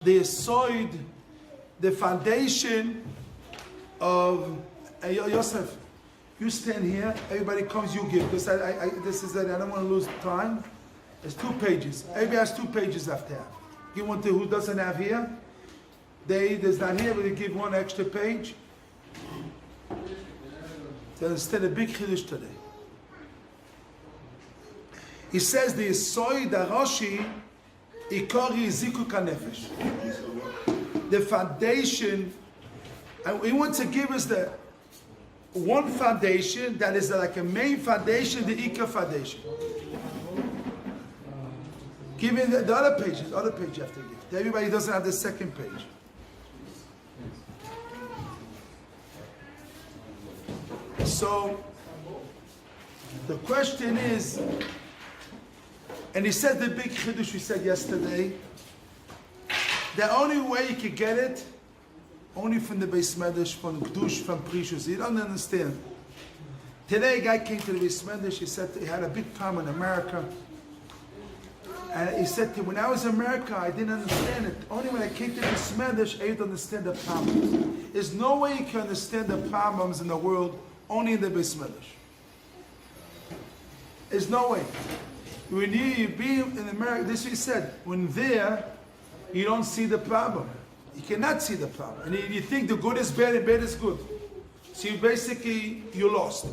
the soid, the foundation of Yosef. You stand here, everybody comes, you give. Because I don't want to lose time. There's 2 pages. Everybody has 2 pages after that. Give one to who doesn't have here. There's not here, but they give 1 extra page. To understand a big Kiddush today. He says the Soy the Rashi Ikori Zikuk HaNefesh. The foundation, and he wants to give us the one foundation that is like a main foundation, the Ikar foundation. Give me the other page you have to give. Everybody doesn't have the second page. So the question is, and he said the big Chiddush we said yesterday, the only way you can get it, only from the Beis Medrash, from Kedusha, from Prishus. You don't understand. Today a guy came to the Beis Medrash, he said he had a big problem in America. And he said, when I was in America, I didn't understand it. Only when I came to the Beis Medrash, I didn't understand the problems. There's no way you can understand the problems in the world, only in the Beis Medrash. There's no way. When you be in America, this is what he said, when there, you don't see the problem. You cannot see the problem. And you think the good is bad and bad is good. So you basically, you lost.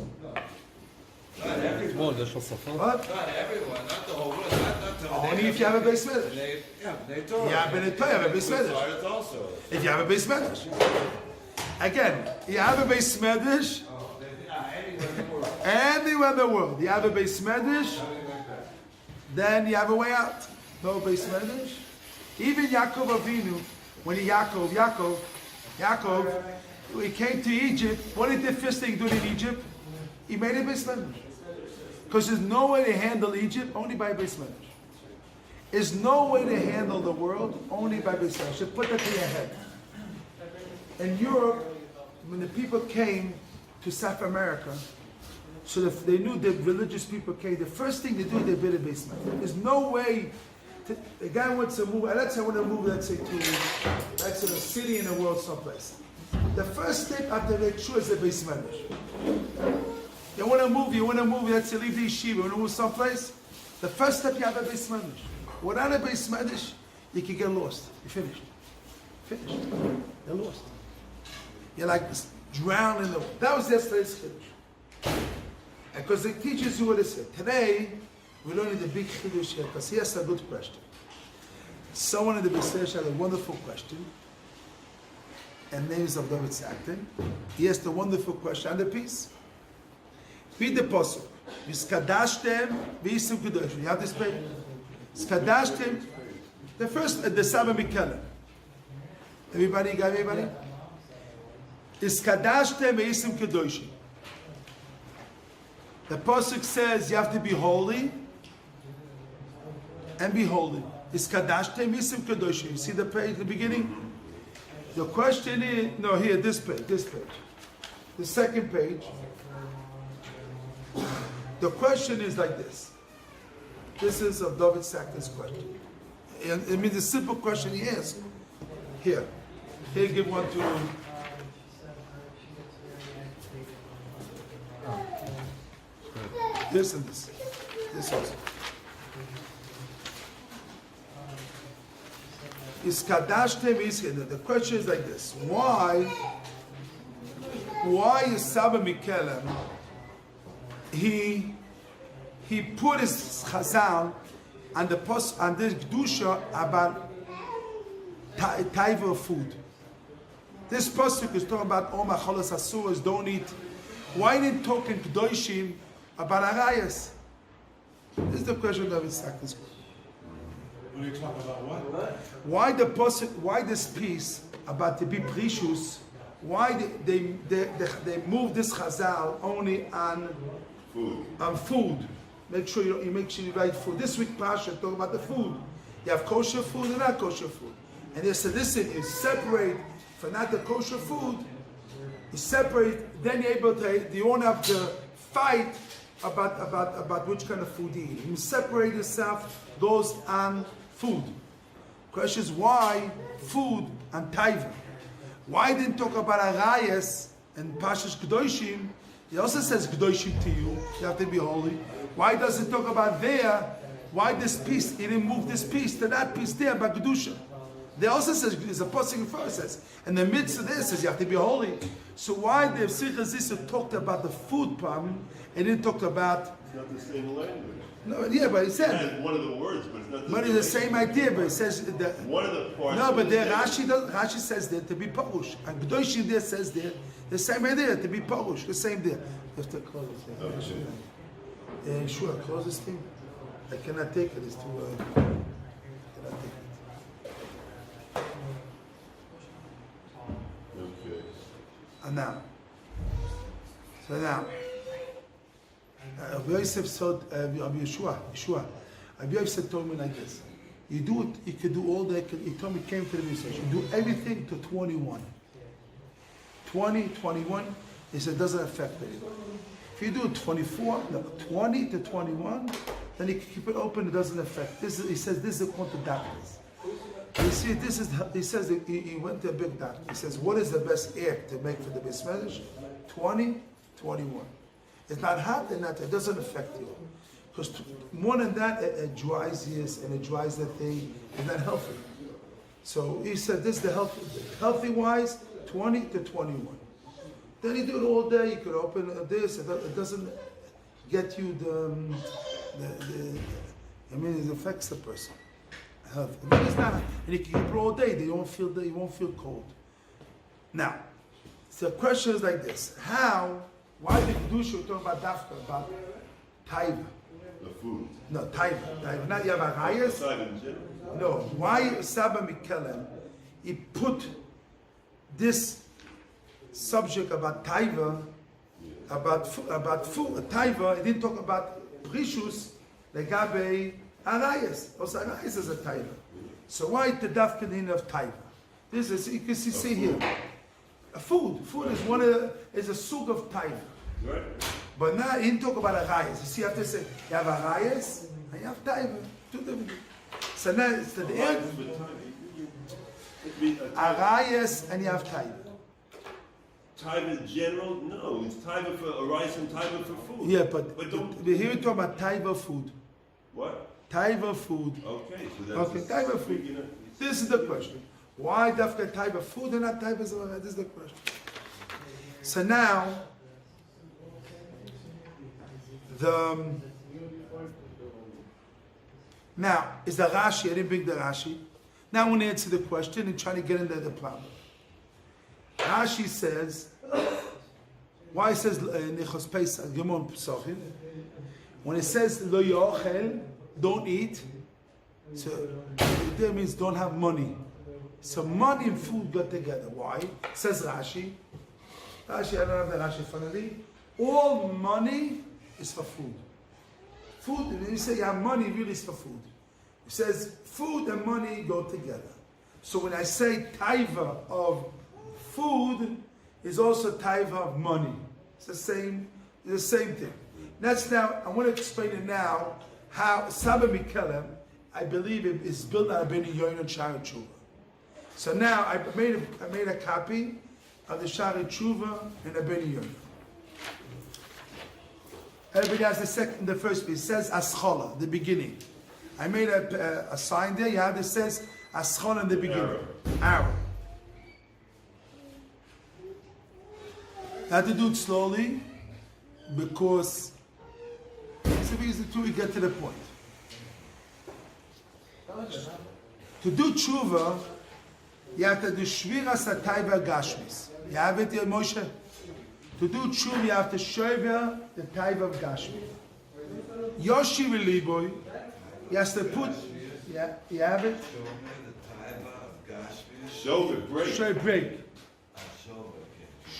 Not everyone. What? Not everyone, not the whole world, not the whole. Only if you have a Beis Medrash. Yeah, they told. Yeah, but you have a Beis Medrash. Also. If you have a Beis Medrash. Again, you have a Beis Medrash. Anywhere in the world. You have a Beis Medrash. Then you have a way out. No Beis Medrash. Even Yaakov Avinu, when Yaakov, he came to Egypt, what did the first thing do in Egypt? He made a Beis Medrash. Because there's no way to handle Egypt, only by Beis Medrash. There's no way to handle the world, only by Beis Medrash. So put that to your head. In Europe, when the people came to South America, so they knew the religious people came, the first thing they do, they build a Beis Medrash. There's no way. The guy wants to move, let's say I want to move, let's say to a city in the world someplace. The first step after make sure is the Beis Medrash. You want to move, let's say leave the Yeshiva, you want to move someplace, the first step you have a Beis Medrash. Without a Beis Medrash, you can get lost. You're finished. You're lost. You're like this, drowned in the world. That was yesterday's Kiddush. Because it teaches you what it said. Today, we're learning the big Kiddush here, because he asked a good question. Someone in the Beis Medrash had a wonderful question, and name is of David Sackton. He asked a wonderful question on the piece. Read the Pasuk. V'skadashtem v'yisim Kedusha. You have this paper? Skadashtem, the first, the Saba Mikela. Everybody, got everybody? Skadashtem v'yisim Kedusha. The Pasuk says you have to be holy and be holy. Iskadashtem v'yisim Kedusha. You see the page at the beginning? The question is, no, here, this page. The second page. The question is like this. This is of David Sackton's question. And it means a simple question he asked. Here, give one to... This and this. This also. The question is like this. Why is Saba Mikelem, he put his chazal on the post on this Kedusha about taiva of food. This pasuk is talking about all machalas asuras, don't eat. Why didn't talk in Kedoshim about arayas? This is the question that we sack this. When you talk about what? Why the pasuk? Why this piece about the big precious? Why they move this chazal only on food? On food. Make sure you write food. This week Pasha talk about the food. You have kosher food and not kosher food. And they said, listen, you separate for not the kosher food. You separate, then you're able to. You won't have to fight about which kind of food you eat. You separate yourself. Those on food. Question is why food and taiva? Why didn't talk about arayas and Pashas Kedoshim? He also says Kedoshim to you. You have to be holy. Why does it talk about there? Why this piece? He didn't move this piece to that piece there by Kedusha. There also says, there's a passing first says, and the midst of this says you have to be holy. So why the Sicha Zisa talked about the food problem and didn't talk about? It's not the same language. No, yeah, but he said. It's one of the words, but it's not the But it's the same idea, but it says that. One of the parts. No, but there Rashi says there to be Parush. And Kedoshim there says there, the same idea, to be Parush, the same there. You have to close this thing. Okay. Sure, close this thing. I cannot take it, it's too, I cannot take it. Okay. And now, so now, Rabbi Yosef told Yeshua, Rabbi Yosef told me like this: you do it, you could do all that. He told me, came to the research, you do everything to 21. 20, 21, he said, doesn't affect anything. If you do 24, no, 20 to 21, then you can keep it open, it doesn't affect. This is, he says, this is according to doctors. You see, this is, he says, that he went to a big doctor. He says, what is the best air to make for the best message? 20, 21. It's not hot and not, it doesn't affect you. Because more than that, it dries this and it dries that thing. It's not healthy. So he said, this is the healthy wise, 20 to 21. Then you do it all day, you could open this, it doesn't get you it affects the person. Health. Then it's not, and you can keep it all day, you won't feel cold. Now, so the question is like this: why did Kedusha talk about Dafka, about taiva? The food. No, taiva. Not you have arayas. Taiva in general. No, why Saba Mikelem, he put this subject about taiva, about food, taiva, he didn't talk about prishus, legabe arayas. Also arayas is a taiva. So why the dafkanin of taiva? This is, you can see here. Food is a sug of taiva. Right. But now he didn't talk about arayas. You see, you have to say, you have arayas and you have taiva. Two different. So now it's the arayas and you have taiva. Taiva in general? No, it's taiva for rice and taiva for food. Yeah, but don't. here we talk about taiva food. What? Taiva food. Okay, so that's Okay, taiva food. This is the question. Why dafka taiva food and not taiva zevara? This is the question. So now, is the Rashi, I didn't bring the Rashi. Now I want to answer the question and try to get into the problem. Rashi says, why it says Nechos Pesach, Gemon Pesachim, when it says Lo Yochel, don't eat, so that means don't have money. So money and food go together. Why? Says Rashi, I don't have the Rashi finally. All money is for food. Food, when you say you have money, really is for food. It says food and money go together. So when I say taiva of food, is also taiva of money. It's the same thing. That's now, I want to explain it now, how Saba Mikelem, I believe it is built on Rabbeinu Yoina Shari Tshuva. So now I made a copy of the Shari Tshuva and Rabbeinu Yoina. Everybody has the first piece. It says Aschola, the beginning. I made a sign there. You have it says Aschola in the beginning. Arrow. I have to do it slowly because it's the reason until we get to the point. To do tshuva, you have to do shvira sataiva gashmis. You have it here, Moshe? To do tshuva, you have to shover the taiva of gashmi. Yoshi Liboy, he has to put, yeah, you have it? Shoulder break. Shoulder break.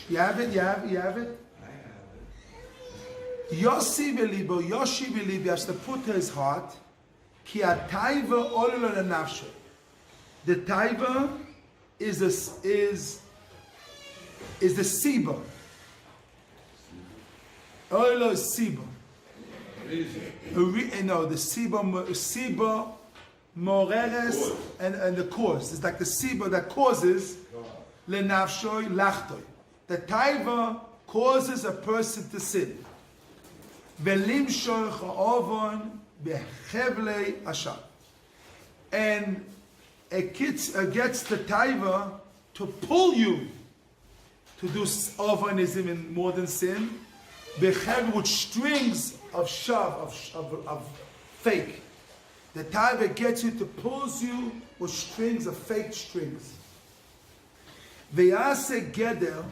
You have it? You have it? Yoshi Velibo, he has to put to his heart, Ki taiva olelo lenafshe. The taiva is the siba. Olelo is siba. No, the siba Moreres, and the cause. It's like the siba that causes lenafshoi lachtoi. The taiva causes a person to sin. Velimshoi cha'ovon behevlei asham. And it gets the taiva to pull you to do ovon is even more than sin. Bechev with strings of shav, of fake. The taiva gets you to pulls you with strings of fake strings. V'yase geder,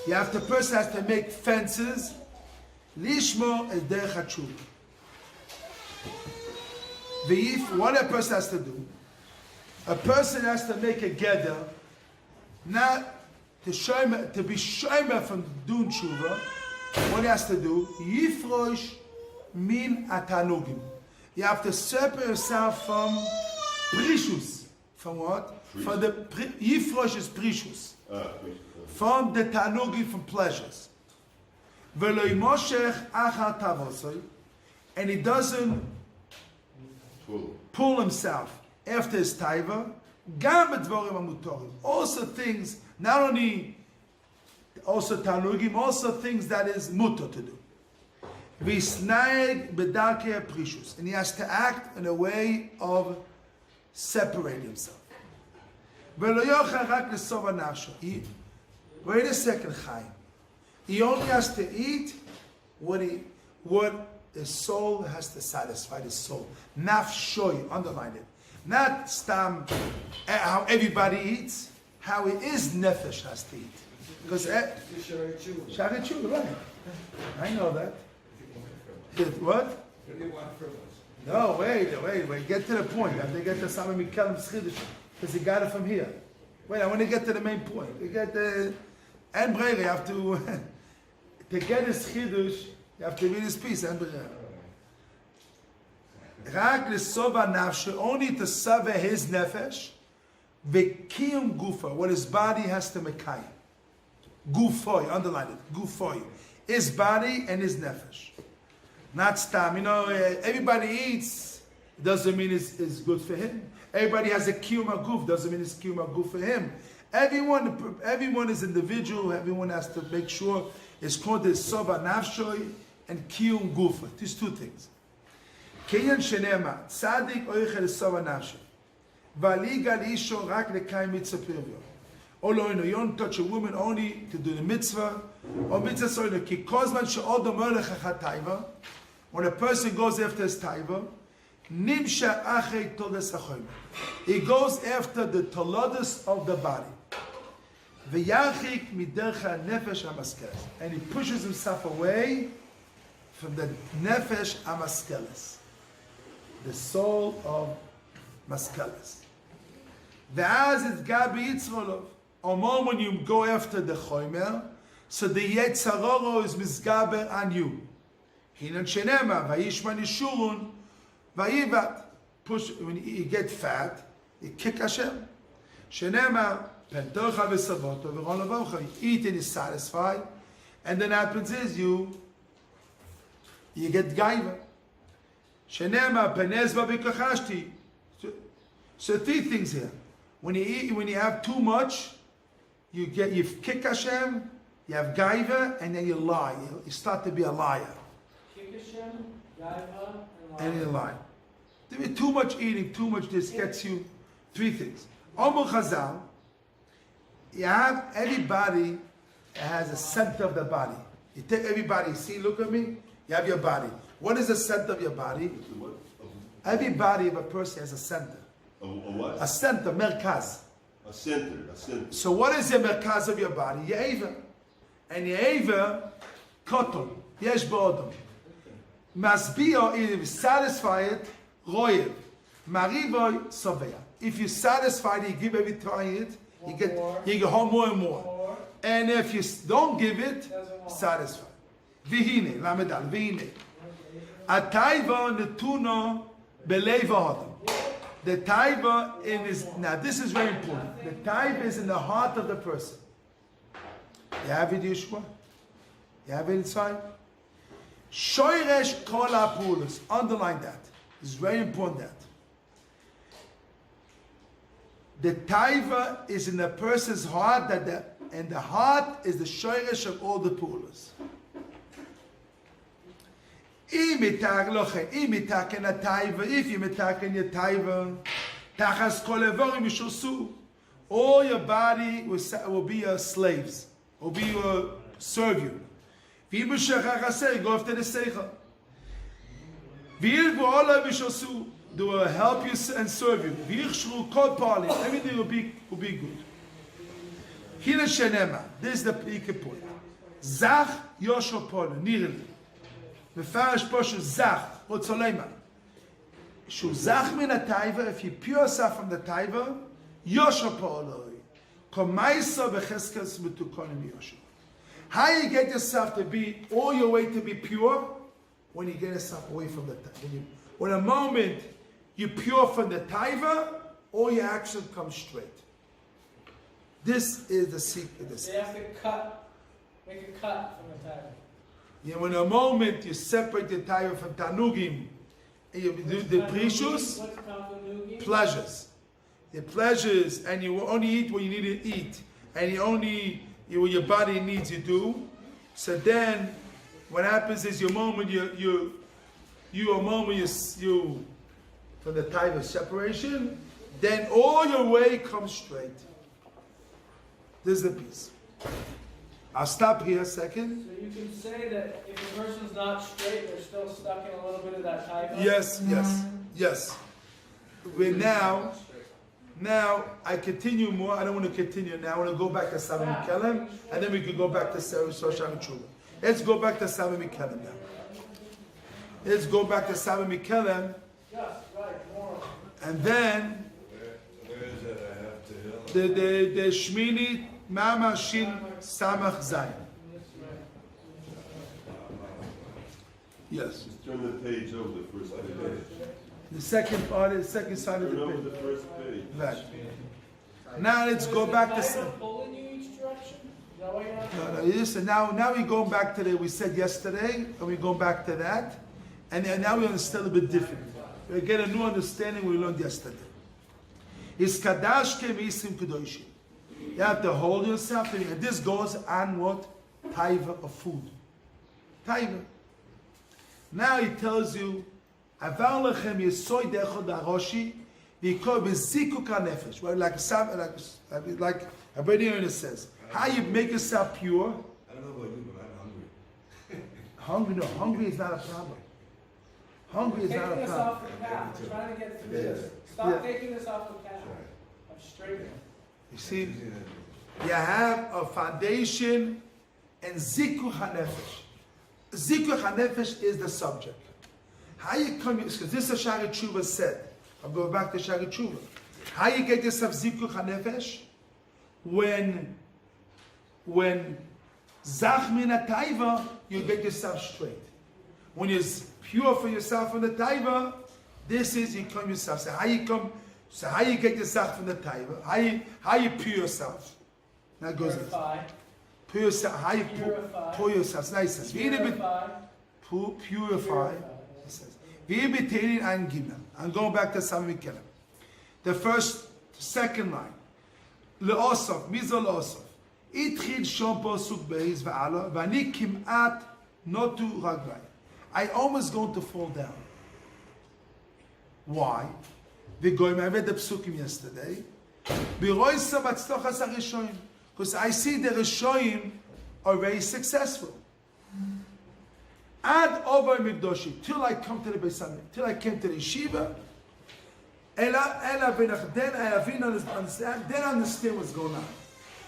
the person has to make fences. Lishmo es derech hatshuva. What a person has to do, a person has to make a geder, not to be shomer from doing tshuva. What he has to do, yifrosh min atanugim. You have to separate yourself from prishus. From what? From the yifrosh is prishus. From the tanugim, from pleasures. V'lo yimoshech achar tavosoi, and he doesn't pull himself after his taiva. Gam b'dvorim hamutorim. Also things, not only also tanugim, also things that is mutter to do. V'isnaeg b'darkei prishus, and he has to act in a way of separating himself. V'lo yochel rak l'sova nafsho. Wait a second, Chaim. He only has to eat what his soul has to satisfy his soul. Nafshoy, underline it. Not stam how everybody eats, how it is nefesh has to eat. Because Shari Tshuva, right? I know that. What? No, wait. Get to the point. I have to get to Sama Mikelim's Chiddush because he got it from here. Wait, I want to get to the main point. You get the and Brei, you have to get his Chiddush. You have to read his piece. And Rak l'sova nafshe, only to save his nefesh, v'kiyum gufa, what his body has to mekayim. Gufoy, underline it. Gufoy, his body and his nefesh. Not stam. Everybody eats doesn't mean it's good for him. Everybody has a kiyum guf doesn't mean it's kiyum guf for him. Everyone is individual. Everyone has to make sure it's called the sova nafshoy and kiyum gufa. These two things. Keyan shenema tzadik oichel sova nafshoy. Valiga lisho rak lekayim mitzvah previo. Oloino, you don't touch a woman only to do the mitzvah. Or mitzvah soino ki kozman she'odom olech hachatayva. When a person goes after his taiva, nimsha achei todas hachoyim. He goes after the tolodas of the body. V'yachik midercha nefesh hamaskeles, and he pushes himself away from the nefesh hamaskeles, the soul of maskeles. V'az it's gabi yitzrolov. A moment when you go after the chomer, so the yetzaroro is misgaber on you. Hinan shenema vayishman yishurun vayivat. Push when you get fat, you kick Hashem. Shenema pentorcha v'savoto v'ron lavocha. You eat and you're satisfied, and then happens is you get gaiva. Shenema penezva v'kachashti. So three things here. When you eat, when you have too much, you kick Hashem, you have gaiva, and then you lie. You start to be a liar. Kick Hashem, gaiva, and you lie. Too much eating, too much this gets you three things. Omul Chazal, you have everybody has a center of the body. You take everybody, see, look at me, you have your body. What is the center of your body? Every body of a person has a center. A what? A center, merkaz. A center. So what is the merkaz of your body? Ye'eva. And Ye'eva, koton, yesh bo'odom. Masbio, if you satisfy it, royev. Marivoy, soveya. If you satisfy it, you give every time it, you get more and more. And if you don't give it, satisfy. Vihine, lamedal, vihine. Atayva netuno beleva hodom. The taiva is, now this is very important. The taiva is in the heart of the person. You have it, Yeshua? You have it inside? Shoiresh kol ha'pulos. Underline that. It's very important that. The taiva is in the person's heart, and the heart is the shoresh of all the pulas. If you mitaken your taiva, tachas kol evorim yishosu, all your body will be your slaves, will be your serve you. Go after the seichel. They will help you and serve you. Everything will be good. This is the peak point. Zach Yosho Polo, Nirli. Mefarish Poshu Zach, Otzolema. Shu Zach min a taiva, if you pure yourself from the taiva, Yosho Polo. Komaiso becheskas mutukonim Yosho. How you get yourself to be, all your way to be pure, when you get yourself away from the taiva. When a moment you're pure from the taiva, all your action comes straight. This is the secret. They have to make a cut from the taiva. Yeah, when a moment you separate the taiva from tanugim, and you do the precious pleasures. The pleasures, and you only eat what you need to eat, and what your body needs you do. So then, what happens is your moment you from the taiva separation, then all your way comes straight. This is the piece. I'll stop here a second. So you can say that if a person's not straight, they're still stuck in a little bit of that taiva? Yes. Now I continue more. I don't want to continue now. I want to go back to Saba Mikelem, and then we can go back to Shoshan Tshuva. Let's go back to Saba Mikelem now. Let's go back to Saba Mikelem. Yes, right, more. And then Where is it? I have to hear. the Shmini Mama Shin Samach Zayin. Yes. Just turn the page over, the first page. The second part, the second side of Turn the over page. the first page. Right. Now let's go back to. Taiva pulling you each direction? Is that why you're not? No, listen. Now we're going back to we said yesterday, and we're going back to that, and now we understand a little bit different. We get a new understanding we learned yesterday. Is kadash kemisim kedoshim. You have to hold yourself, and this goes on what taiva of food. Taiva. Now he tells you, avar lechem yesoy dechod aroshi, v'yikol bezikuk hanefesh. Right, like Rabbi says, how you make yourself pure. I don't know about you, but I'm hungry. Hungry is not a problem. Hungry is not a Taking this problem. off the path. I'm trying to get through this. Stop taking this off the path. I'm straight. You see, you have a foundation and zikuch hanefesh. Zikuch hanefesh is the subject. How you come, because this is Shari Tshuva said. I'll go back to Shari Tshuva. How you get yourself zikuch hanefesh? When zach min taiva, you get yourself straight. When you're pure for yourself from the taiva, this is you come yourself. So how you come? So how you get yourself from the taiva? How you pure yourself? Now goes Purify. Pure yourself. How you Purify. pour yourself? Nice. Purify. Purify. I'm going back to Sam Mikelem. The second line. Le'osov. Mizo le'osov. Itchid shom posuk beis va'ala v'ani kim'at notu raglai. I almost going to fall down. Why? I read the psukim yesterday. Because I see the Rishoyim are very successful. Ad over Mikdoshi, till I come to the Beis Hamikdash, till I came to the Yeshiva, then I understand what's going on.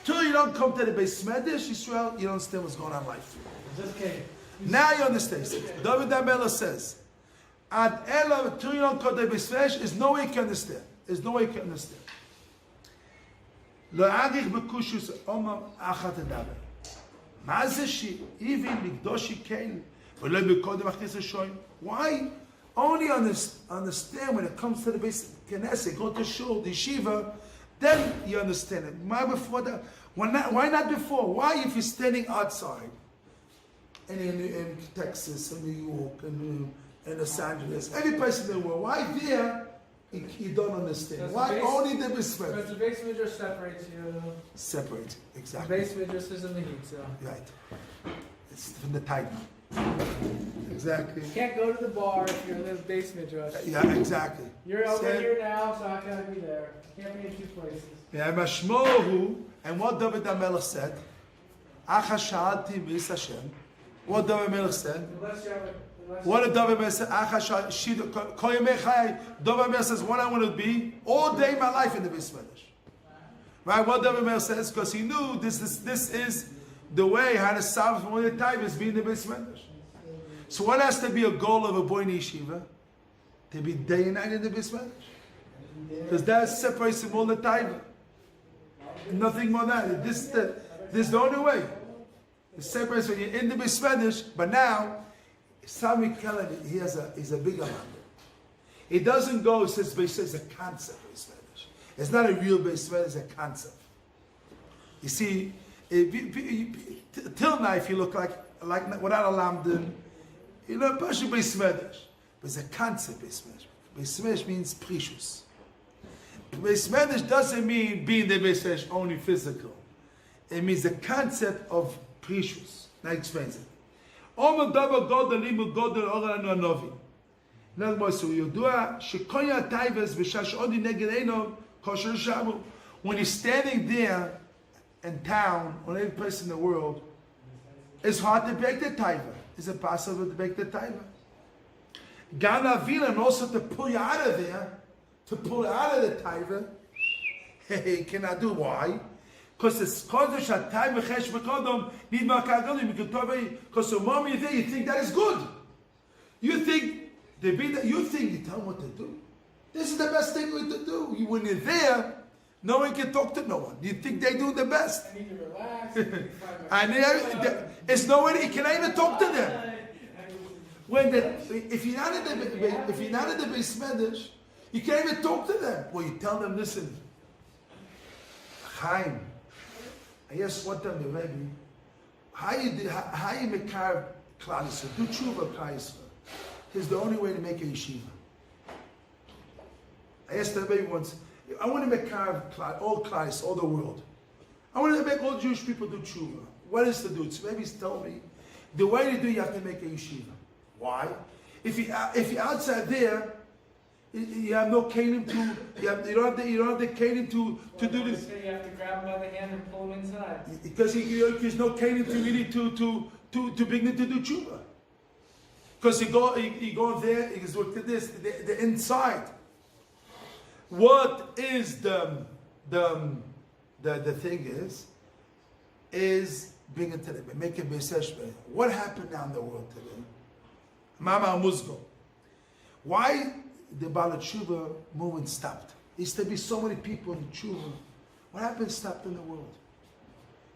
Till you don't come to the Beis Hamikdash, Yisrael, you don't understand what's going on in life. Now you understand. David Amela says, Ad Ela, till you don't come to the Beis Hamikdash, there's no way you can understand. There's no way you can understand. לא אריך בקושוס אומם אחת הדבר. מה זה שאיבין מקדושי כן ולא בקודם הכניס השוין? Why? Only understand when it comes to the base Knesset, go to shul, the yeshiva, then you understand it. Why before that? Why not before? Why if you're standing outside and in Texas and New York and Los Angeles, every place in the world, why there You don't understand. Because Why the base- only the Beis Medrash? Because the base midrash separates you. Separate, The exactly. base midrash is in the heat, so. Right. It's from the tide. Exactly. You can't go to the bar if you're in the base midrash. Yeah, exactly. You're over Same. here now, so I gotta be there. You can't be in two places. Yeah, Mashmohu, and what David HaMelech said, Acha Sha'alti B'is Hashem. What David HaMelech said? Unless you have a, unless What did David HaMelech say? Acha Sha'alti, Kol Yemei Chai. David HaMelech says, what I want to be, all day my life in the Beis Medrash. Right, what David HaMelech says, because he knew this is the way how to solve one of the time is being the Beis Medrash. So what has to be a goal of a boy in yeshiva? To be day and night in the Beis Medrash. Because that separates him all the time. Nothing more than that. This is the only way. It separates when you're in the Beis Medrash, but now, Sami Kelly, he's a bigger man. He doesn't go, it says it's a concept Beis Medrash. It's not a real Beis Medrash, it's a concept. You see, till now, if you look like without a lamdan, you know, Pasha Beis Medrash. But it's a concept Beis Medrash. Beis Medrash means precious. Beis Medrash doesn't mean being the Beis Medrash only physical. It means the concept of precious. Now he explains it. In other words, so when you're standing there in town, or any place in the world, it's hard to break the taiva. Is it possible to break the taiva? And also to pull you out of there, to pull you out of the taiva, he cannot do. Why? Because it's Kodesh HaTaiva Chesh V'Kodom Nid Ma'Ka'agalim. Because the moment you're there, you think that is good. You think you tell them what to do. This is the best thing to do. When you're there, no one can talk to no one. You think they do the best. I need to relax. It's nobody. You cannot even talk to them. If you're not in the Beis Medrash, you can't even talk to them. Well, you tell them, listen, Chaim. I asked one time the Rabbi, how you make Klal Yisrael? Do tshuva Klal Yisrael. It's the only way to make a yeshiva. I asked the Rabbi once, I want to make all Klal Yisrael, all the world. I want to make all Jewish people do tshuva. What is to do? So maybe he's telling me, the way to do, you have to make a yeshiva. Why? If you're outside there, you have no kelim to. You don't have the kelim to do this. You have to grab him by the hand and pull him inside. Because there's no kelim to really to bring them to do tshuva. Because you go there, you just look at this, the inside. What is the thing is bring it to them, make it besesh. What happened now in the world today? Mama Musgo. Why the Bala Tshuva movement stopped? There used to be so many people in Tshuva. What happened stopped in the world?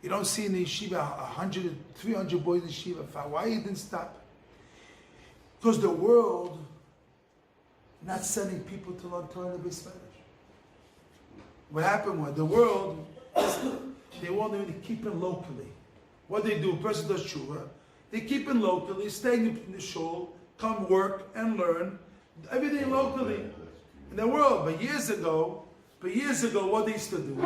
You don't see in the yeshiva 100, 300 boys in yeshiva. Why it didn't stop? Because the world not sending people to learn Torah in the Beis Medrash. What happened was the world, they want to keep it locally. What they do, a person does tshuva, they keep it locally, staying in the shul, come work and learn, everything locally in the world. But years ago, what they used to do, you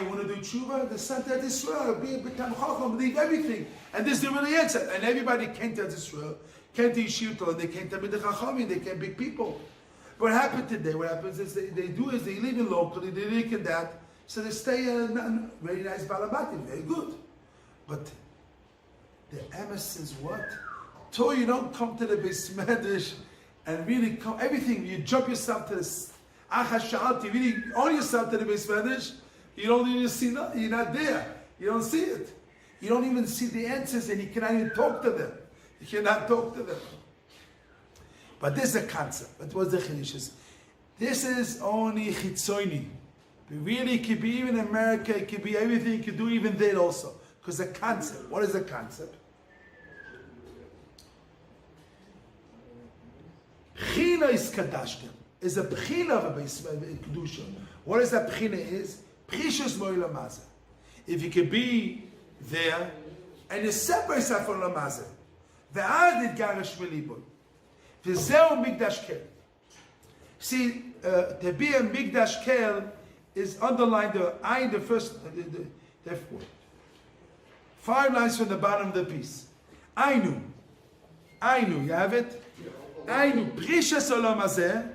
want to do tshuva? They sent to Israel, be a B'tam Chacham, leave everything. And this is the really answer. And everybody came to Israel, came to Yeshiva, they came to B'tam Chachamim, they came big people. What happened today, what happens is they live in locally, they live in that, so they stay very nice balabatim, very good. But the emes is what? Till you don't come to the Beis Medrash and really come, everything, you jump yourself to this, you really own yourself to the Beis Medrash, you don't even see nothing, you're not there, you don't see it. You don't even see the answers and you cannot even talk to them. You cannot talk to them. But this is a concept. That was the Kedusha. This is only Chitzoini. Really, it could be even in America, it could be everything, you could do even there also. Because the concept, what is the concept? China is Kadashtem. Is a Pchina of a Kedusha. What is that Pchina is? Precious Mo'ila Maza. If you could be there, and you separate yourself from the Maza. Ve'ad it garish v'libon. V'zeu mikdash kel. See, to be a Migdash Kel is underlined the first, the 5 lines from the bottom of the piece. Ainu, you have it? Ainu, Prishas Olam Hazeh.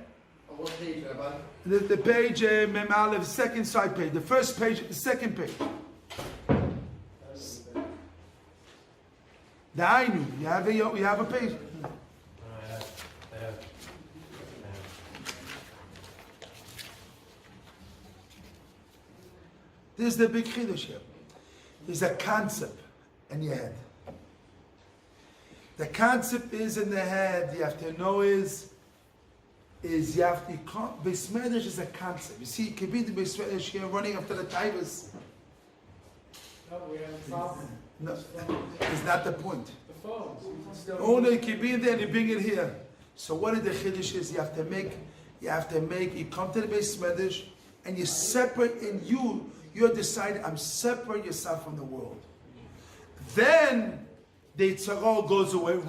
What page, Rabbi? The page, Mem Aleph, second side page. The first page, the second page. The Ainu, you have a page. This is the big Kiddush here. There's a concept in your head. The concept is in the head, you have to know is you have to, Beis Medrash is a concept. You see, it could be the Beis Medrash here running after the Taivas. No, we have a problem. No, it's not the point. The phones. You can still- Only it could be there and you bring it here. So what is the Kiddush is, you come to the Beis Medrash and you separate in you're deciding, I'm separating yourself from the world. Then the Yitzhak goes away.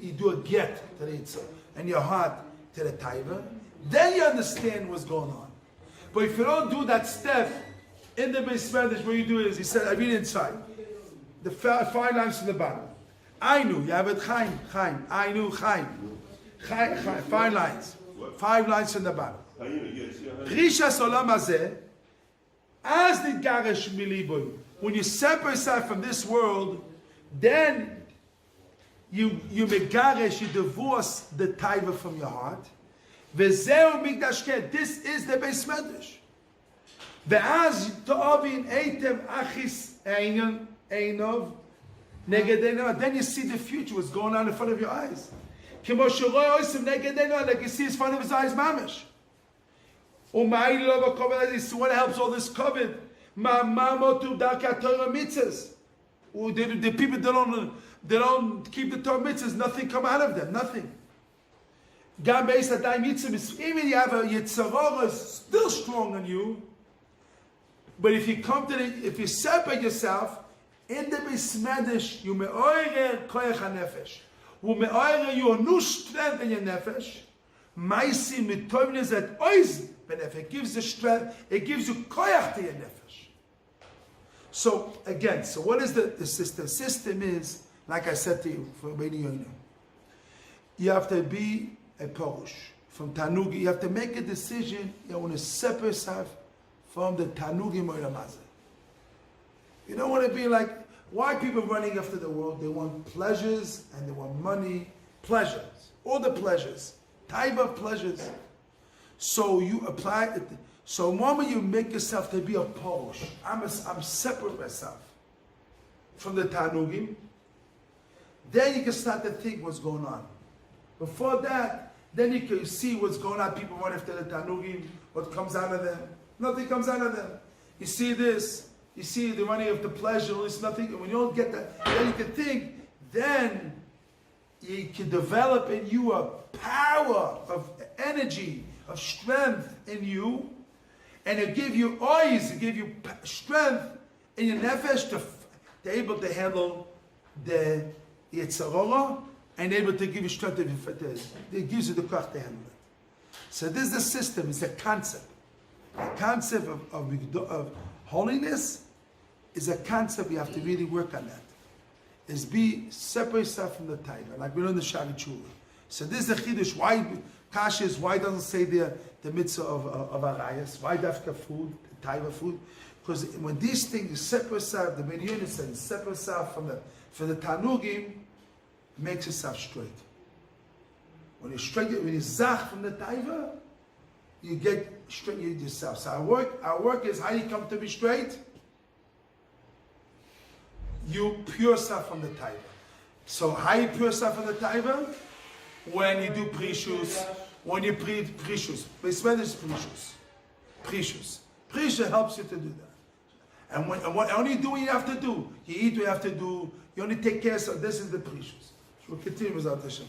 You do a get to the Yitzhak and your heart to the Taiva. Then you understand what's going on. But if you don't do that step in the Beis Medrash, what you do is, he said, I read inside. The 5 lines from the bottom. Ainu, you have it, Chaim. Ainu, Chaim. 5 lines. 5 lines from the bottom. Prishas Olam Hazeh. As the Garesh Miliboy, when you separate yourself from this world, then you megaresh, you divorce the taiva from your heart. Vezeu Migdash Kel. This is the Beis Medrash. Ve'az to'avin eitev achis einov negedeno. Then you see the future, what's going on in front of your eyes. Kimo shoroi oisim negedeno, like you see in front of his eyes, mamish. So what helps all this COVID? The people they don't keep the Torah mitzvahs, nothing come out of them, nothing. Even you have a Yitzhak still strong on you, but if you separate yourself, in the Beis Medrash, you me'oirer koyach hanefesh. You have new strength in your nefesh. Maisi mitovnes at oiz. It gives the strength, it gives you koyach to your nefesh. So again, what is the system? The system is, like I said to you, for Beni Yoinu, you have to be a Porush. From Tanugi, you have to make a decision, you want to separate yourself from the Tanugi Mo'elam Hazeh. You don't want to be like, why people running after the world? They want pleasures and they want money, pleasures, all the pleasures, type of pleasures. So you apply it. So the moment you make yourself to be a Porush, I'm separate myself from the Tanugim, then you can start to think what's going on. Before that, then you can see what's going on. People run after the Tanugim, what comes out of them. Nothing comes out of them. You see this, you see the running of the pleasure, it's nothing. When you don't get that, then you can think, then you can develop in you a power of energy, of strength in you, and it give you eyes, it give you strength in your nefesh to able to handle the Yitzhak and able to give you strength. It gives you the kraft to handle it. So this is the system, it's a concept. The concept of holiness is a concept you have to really work on that. Is be separate yourself from the taiva, like we learned the Shari Tshuva. So this is the Chiddush. Why Kasha is why doesn't say the mitzvah of arayas? Why dafka food, the taiva food? Because when these things separate yourself, the Beni Yoinu says separate yourself from the tanugim, makes yourself straight. When you're straight, when you're zach from the taiva, you get straight yourself. So our work is how you come to be straight. You pure yourself from the taiva. So how you pure yourself from the taiva? When you do prishus, when you prishus. Beis Medrash is prishus. Prishus helps you to do that. And what only do what you have to do. You eat what you have to do. You only take care of, so this is the prishus. So we'll continue with our Hashem.